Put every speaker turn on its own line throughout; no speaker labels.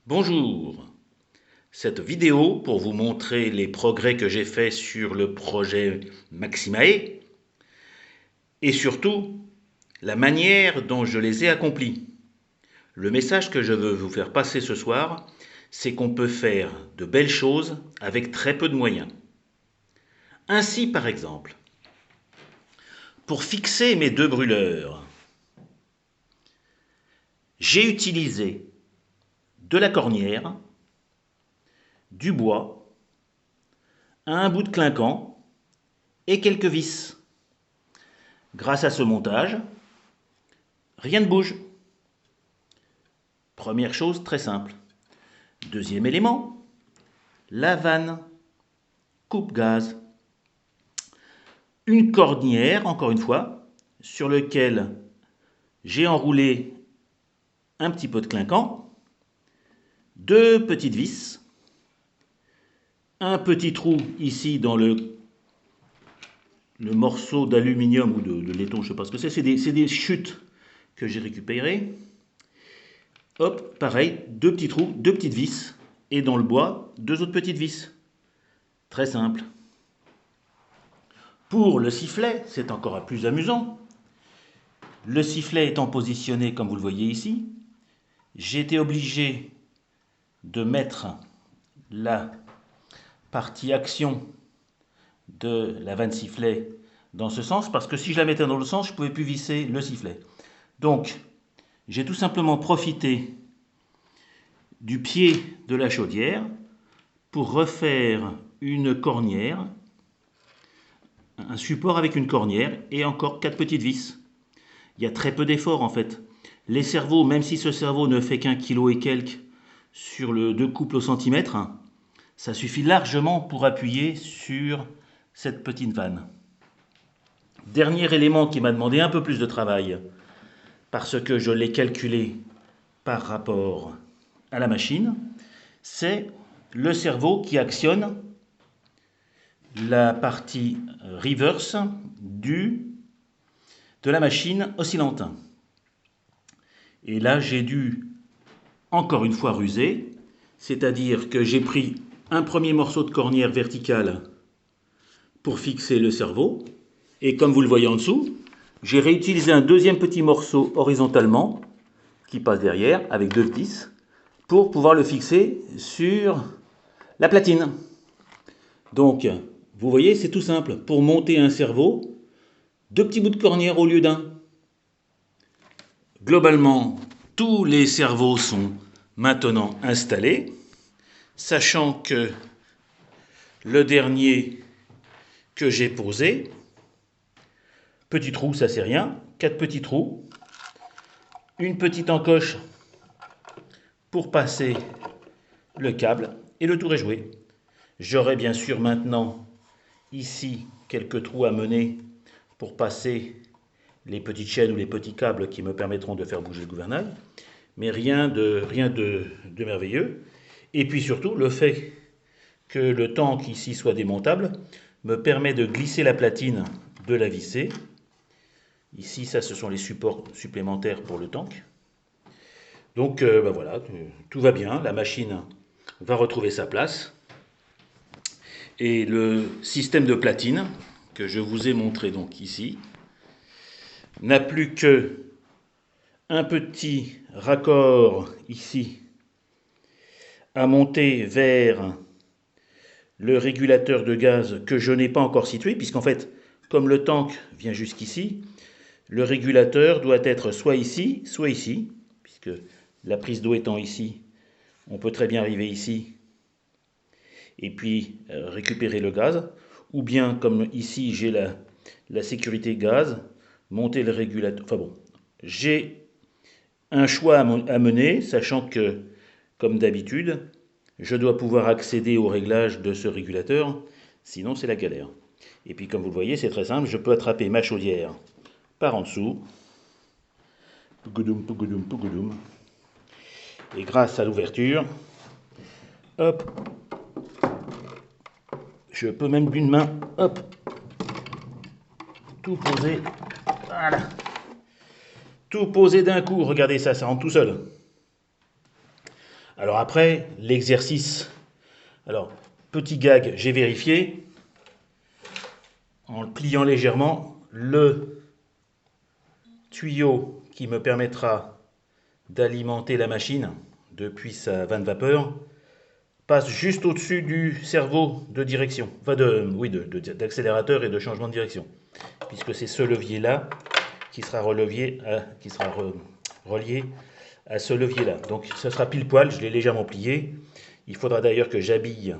Bonjour, cette vidéo pour vous montrer les progrès que j'ai faits sur le projet Maximae et surtout la manière dont je les ai accomplis. Le message que je veux vous faire passer ce soir, c'est qu'on peut faire de belles choses avec très peu de moyens. Ainsi par exemple, pour fixer mes deux brûleurs, j'ai utilisé de la cornière, du bois, un bout de clinquant et quelques vis. Grâce à ce montage, rien ne bouge. Première chose très simple. Deuxième élément, la vanne coupe-gaz. Une cornière, encore une fois, sur laquelle j'ai enroulé un petit peu de clinquant, deux petites vis, un petit trou ici dans le morceau d'aluminium ou de laiton, je ne sais pas ce que c'est, c'est des chutes que j'ai récupérées. Hop, pareil, deux petits trous, deux petites vis, et dans le bois, deux autres petites vis. Très simple. Pour le sifflet, c'est encore plus amusant. Le sifflet étant positionné comme vous le voyez ici, j'ai été obligé de mettre la partie action de la vanne sifflet dans ce sens, parce que si je la mettais dans le sens, je ne pouvais plus visser le sifflet. Donc, j'ai tout simplement profité du pied de la chaudière pour refaire une cornière, un support avec une cornière et encore quatre petites vis. Il y a très peu d'efforts en fait. Les cerveaux, même si ce cerveau ne fait qu'un kilo et quelques sur le 2 couples au centimètre, ça suffit largement pour appuyer sur cette petite vanne. Dernier élément qui m'a demandé un peu plus de travail, parce que je l'ai calculé par rapport à la machine, c'est le cerveau qui actionne la partie reverse de la machine oscillante. Et là, j'ai dû encore une fois ruser, c'est-à-dire que j'ai pris un premier morceau de cornière verticale pour fixer le cerveau, et comme vous le voyez en dessous, j'ai réutilisé un deuxième petit morceau horizontalement, qui passe derrière, avec deux vis, pour pouvoir le fixer sur la platine. Donc, vous voyez, c'est tout simple. Pour monter un cerveau, deux petits bouts de cornière au lieu d'un. Globalement, tous les cerveaux sont maintenant installés, sachant que le dernier que j'ai posé, petit trou, ça c'est rien, quatre petits trous, une petite encoche pour passer le câble et le tour est joué. J'aurai bien sûr maintenant ici quelques trous à mener pour passer les petites chaînes ou les petits câbles qui me permettront de faire bouger le gouvernail, mais rien de merveilleux. Et puis surtout, le fait que le tank ici soit démontable me permet de glisser la platine, de la visser. Ici, ça, ce sont les supports supplémentaires pour le tank. Donc, ben voilà, tout va bien. La machine va retrouver sa place. Et le système de platine que je vous ai montré donc ici n'a plus que un petit raccord ici à monter vers le régulateur de gaz que je n'ai pas encore situé, puisqu'en fait, comme le tank vient jusqu'ici, le régulateur doit être soit ici, puisque la prise d'eau étant ici, on peut très bien arriver ici et puis récupérer le gaz, ou bien comme ici j'ai la sécurité gaz, monter le régulateur. Enfin bon, j'ai un choix à mener, sachant que, comme d'habitude, je dois pouvoir accéder au réglage de ce régulateur, sinon c'est la galère. Et puis comme vous le voyez, c'est très simple, je peux attraper ma chaudière par en dessous, pougoudum, pougoudum, pougoudum, et grâce à l'ouverture, hop, je peux même d'une main, hop, tout poser, voilà, tout poser d'un coup, regardez ça, ça rentre tout seul. Alors après, l'exercice. Alors, petit gag, j'ai vérifié en pliant légèrement le tuyau qui me permettra d'alimenter la machine depuis sa vanne vapeur passe juste au-dessus du cerveau de direction, enfin oui, d'accélérateur et de changement de direction, puisque c'est ce levier-là qui sera relié à ce levier-là. Donc ce sera pile poil, je l'ai légèrement plié. Il faudra d'ailleurs que j'habille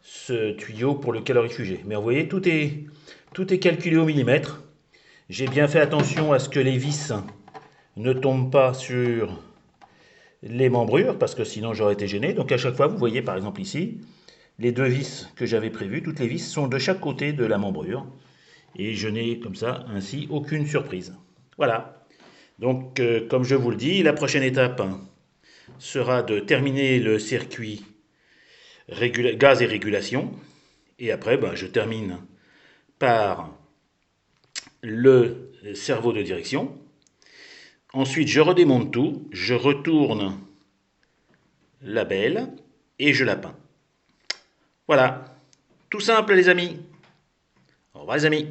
ce tuyau pour le calorifugé. Mais vous voyez, tout est calculé au millimètre. J'ai bien fait attention à ce que les vis ne tombent pas sur les membrures, parce que sinon j'aurais été gêné. Donc à chaque fois, vous voyez par exemple ici, les deux vis que j'avais prévues, toutes les vis sont de chaque côté de la membrure. Et je n'ai comme ça ainsi aucune surprise. Voilà. Donc comme je vous le dis, la prochaine étape sera de terminer le circuit gaz et régulation. Et après, je termine par le cerveau de direction. Ensuite, je redémonte tout, je retourne la belle et je la peins. Voilà. Tout simple les amis. Au revoir les amis.